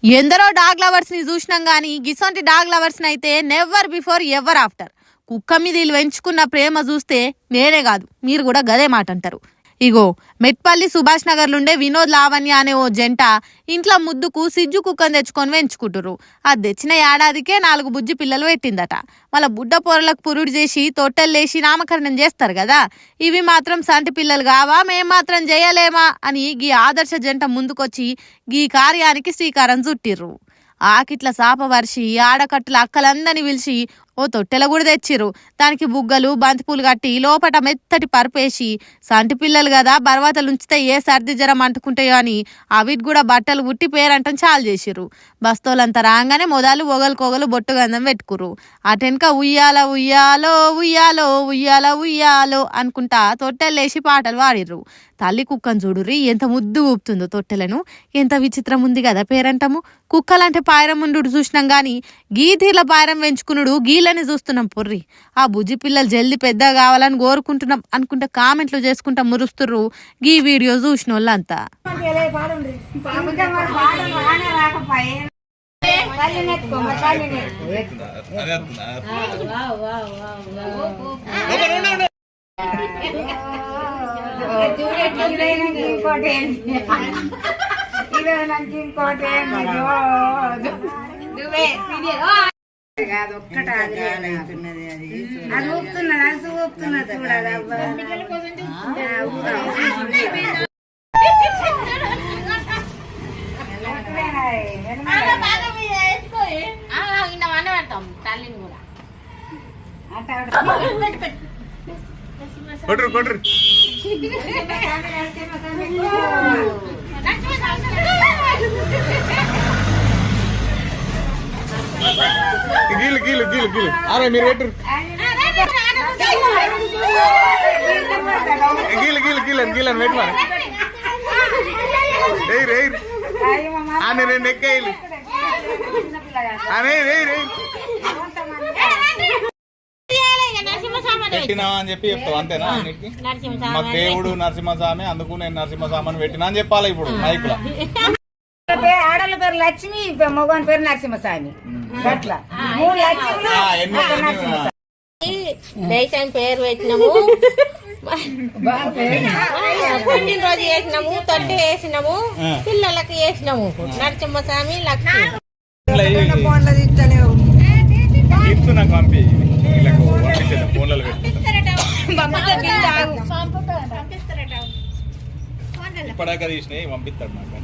ఎందరో dog lovers ని చూసినాం గానీ గిసొంటి డాగ్ లవర్స్ అయితే నెవర్ బిఫోర్ ఎవర్ ఆఫ్టర్. కుక్క మీద వీళ్ళు పెంచుకున్న ప్రేమ చూస్తే నేనే కాదు మీరు కూడా గదే మాట అంటారు. ఇగో మెట్పల్లి సుభాష్ నగర్లుండే వినోద్ లావణ్య అనే ఓ జంట ఇంట్లో ముద్దుకు సిజ్జు కుక్కను తెచ్చుకొని పెంచుకుంటురు. అది తెచ్చిన ఏడాదికే 4 బుజ్జి పిల్లలు పెట్టిందట. వాళ్ళ బుడ్డ పొరలకు పురుడు చేసి తొట్టెల్లేసి నామకరణం చేస్తారు కదా, ఇవి మాత్రం సంటి పిల్లలు కావా, మేం మాత్రం చేయలేమా అని గీ ఆదర్శ జంట ముందుకొచ్చి గీ కార్యానికి శ్రీకారం చుట్టిర్రు. ఆకిట్ల సాప వర్షి ఆడకట్టుల అక్కలందరినీ పిలిచి ఓ తొట్టెల కూడా తెచ్చిర్రు. దానికి బుగ్గలు బంతిపూలు కట్టి లోపట మెత్తటి పరుపేసి సంటి పిల్లలు కదా బర్వాతలు ఉంచితే ఏ సర్ది జ్వరం అంటుకుంటాయో అని అవిటి కూడా బట్టలు కుట్టి పేరంటం చాలు చేసిర్రు. బస్తోలంతా రాగానే మొదలు ఒగలుకొగలు బొట్టు గంధం పెట్టుకుర్రు. అటెనక ఉయ్యాల ఉయ్యాలో ఉయ్యాలో ఉయ్యాల ఉయ్యాలో అనుకుంటా తొట్టెలేసి పాటలు పాడిర్రు. తల్లి కుక్కను చూడుర్రి ఎంత ముద్దు ఊపుతుందో తొట్టెలను. ఎంత విచిత్రం ఉంది కదా పేరంటము. కుక్కలంటే పాయరం ముండు చూసినాం గాని గీతీర్ల పాయరం పెంచుకున్నాడు గీళ్ళని చూస్తున్నాం పొర్రి. ఆ బుజ్జి పిల్లలు జల్దీ పెద్ద కావాలని కోరుకుంటున్నాం అనుకుంటే కామెంట్లు చేసుకుంటా మురుస్తుర్రు గీ వీడియో చూసిన వాళ్ళంతా. గీలు గీలు గీలు గీలు అరే మీరు పెట్టరు గీలు గీలు గీలని గీలని పెట్టమని రేయ్ రేయ్ అని రెండు ఎక్కేయాలి అనే రేయ్ రేయ్ పెట్టినా అని చెప్పి చెప్తావు అంతేనా? మా దేవుడు నరసింహస్వామి, అందుకు నేను నరసింహస్వామిని పెట్టినా అని చెప్పాలి ఇప్పుడు మైకుల. ఆడల పేరు లక్ష్మి, మగవాని పేరు నరసింహస్వామి. అట్లా దేశాన్ని పేరు పెట్టినాము, పుట్టినరోజు చేసినాము, తొట్టి వేసినాము, పిల్లలకి వేసినాము నరసింహస్వామి లక్ష్మి. నాకు పంపి ఫోన్లలో ఇప్పటిదాకా తీసినాయి పంపిస్తాడు నాకు.